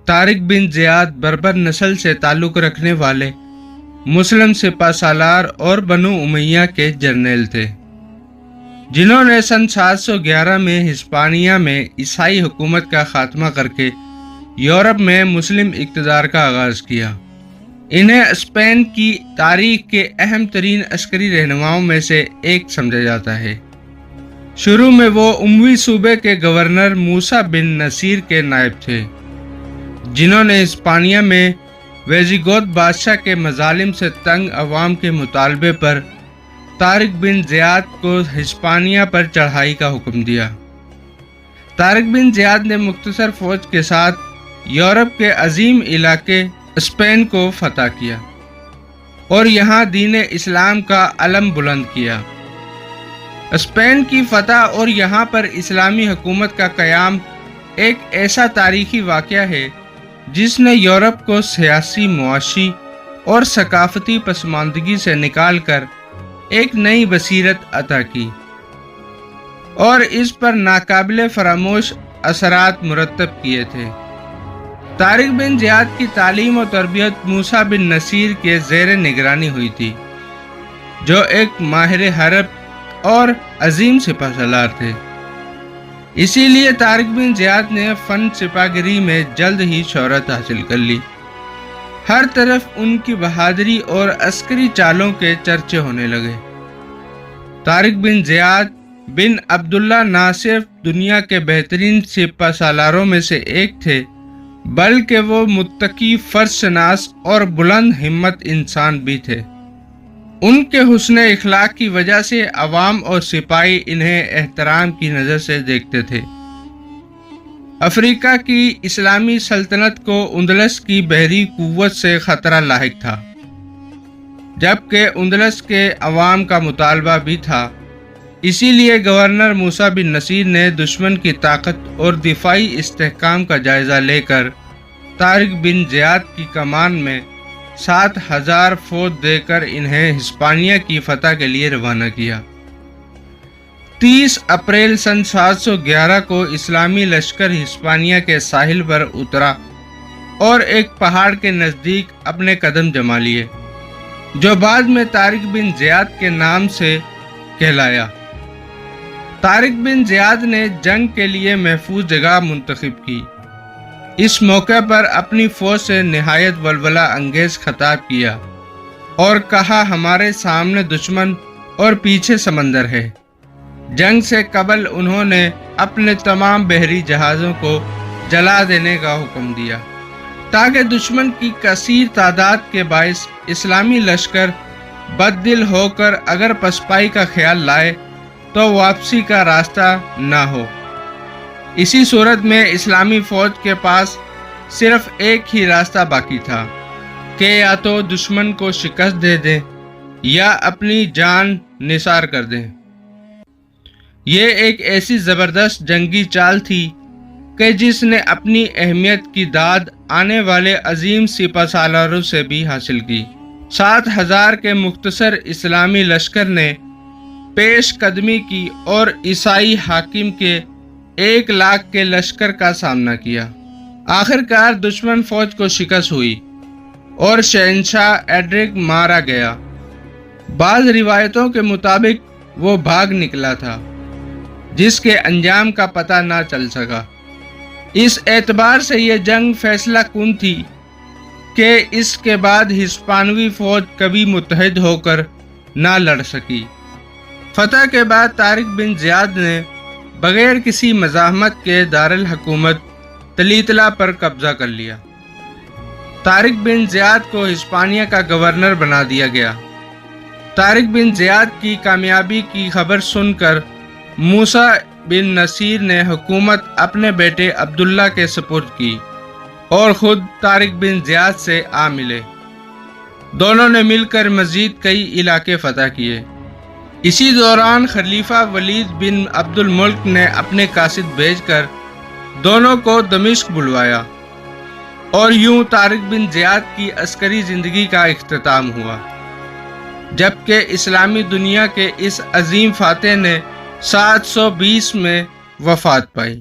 طارق بن زیاد بربر نسل سے تعلق رکھنے والے مسلم سپہ سالار اور بنو امیہ کے جرنیل تھے، جنہوں نے سن 711 میں ہسپانیہ میں عیسائی حکومت کا خاتمہ کر کے یورپ میں مسلم اقتدار کا آغاز کیا۔ انہیں اسپین کی تاریخ کے اہم ترین عسکری رہنماؤں میں سے ایک سمجھا جاتا ہے۔ شروع میں وہ اموی صوبے کے گورنر موسیٰ بن نصیر کے نائب تھے، جنہوں نے ہسپانیہ میں ویزیگوت بادشاہ کے مظالم سے تنگ عوام کے مطالبے پر طارق بن زیاد کو ہسپانیہ پر چڑھائی کا حکم دیا۔ طارق بن زیاد نے مختصر فوج کے ساتھ یورپ کے عظیم علاقے اسپین کو فتح کیا اور یہاں دین اسلام کا علم بلند کیا۔ اسپین کی فتح اور یہاں پر اسلامی حکومت کا قیام ایک ایسا تاریخی واقعہ ہے جس نے یورپ کو سیاسی، معاشی اور ثقافتی پسماندگی سے نکال کر ایک نئی بصیرت عطا کی اور اس پر ناقابل فراموش اثرات مرتب کیے تھے۔ طارق بن زیاد کی تعلیم و تربیت موسیٰ بن نصیر کے زیر نگرانی ہوئی تھی، جو ایک ماہر حرب اور عظیم سپہ سالار تھے۔ اسی لیے طارق بن زیاد نے فن سپاہ گری میں جلد ہی شہرت حاصل کر لی۔ ہر طرف ان کی بہادری اور عسکری چالوں کے چرچے ہونے لگے۔ طارق بن زیاد بن عبداللہ نہ صرف دنیا کے بہترین سپہ سالاروں میں سے ایک تھے، بلکہ وہ متقی، فرض شناس اور بلند ہمت انسان بھی تھے۔ ان کے حسن اخلاق کی وجہ سے عوام اور سپاہی انہیں احترام کی نظر سے دیکھتے تھے۔ افریقہ کی اسلامی سلطنت کو اندلس کی بحری قوت سے خطرہ لاحق تھا، جبکہ اندلس کے عوام کا مطالبہ بھی تھا۔ اسی لیے گورنر موسیٰ بن نصیر نے دشمن کی طاقت اور دفاعی استحکام کا جائزہ لے کر طارق بن زیاد کی کمان میں 7,000 فوج دے کر انہیں ہسپانیہ کی فتح کے لیے روانہ کیا۔ 30 اپریل سن 711 کو اسلامی لشکر ہسپانیہ کے ساحل پر اترا اور ایک پہاڑ کے نزدیک اپنے قدم جما لیے، جو بعد میں طارق بن زیاد کے نام سے کہلایا۔ طارق بن زیاد نے جنگ کے لیے محفوظ جگہ منتخب کی۔ اس موقع پر اپنی فوج سے نہایت ولولہ انگیز خطاب کیا اور کہا، ہمارے سامنے دشمن اور پیچھے سمندر ہے۔ جنگ سے قبل انہوں نے اپنے تمام بحری جہازوں کو جلا دینے کا حکم دیا تاکہ دشمن کی کثیر تعداد کے باعث اسلامی لشکر بد دل ہو کر اگر پسپائی کا خیال لائے تو واپسی کا راستہ نہ ہو۔ اسی صورت میں اسلامی فوج کے پاس صرف ایک ہی راستہ باقی تھا کہ یا تو دشمن کو شکست دے دیں یا اپنی جان نثار کر دیں۔ یہ ایک ایسی زبردست جنگی چال تھی کہ جس نے اپنی اہمیت کی داد آنے والے عظیم سپہ سالاروں سے بھی حاصل کی۔ 7,000 کے مختصر اسلامی لشکر نے پیش قدمی کی اور عیسائی حاکم کے 1,00,000 کے لشکر کا سامنا کیا۔ آخر کار دشمن فوج کو شکست ہوئی اور شہنشاہ ایڈرک مارا گیا۔ بعض روایتوں کے مطابق وہ بھاگ نکلا تھا، جس کے انجام کا پتہ نہ چل سکا۔ اس اعتبار سے یہ جنگ فیصلہ کن تھی کہ اس کے بعد ہسپانوی فوج کبھی متحد ہو کر نہ لڑ سکی۔ فتح کے بعد طارق بن زیاد نے بغیر کسی مزاحمت کے دارالحکومت تلیتلا پر قبضہ کر لیا۔ طارق بن زیاد کو ہسپانیہ کا گورنر بنا دیا گیا۔ طارق بن زیاد کی کامیابی کی خبر سن کر موسیٰ بن نصیر نے حکومت اپنے بیٹے عبداللہ کے سپرد کی اور خود طارق بن زیاد سے آ ملے۔ دونوں نے مل کر مزید کئی علاقے فتح کیے۔ اسی دوران خلیفہ ولید بن عبد الملک نے اپنے قاصد بھیج کر دونوں کو دمشق بلوایا اور یوں طارق بن زیاد کی عسکری زندگی کا اختتام ہوا، جبکہ اسلامی دنیا کے اس عظیم فاتح نے 720 میں وفات پائی۔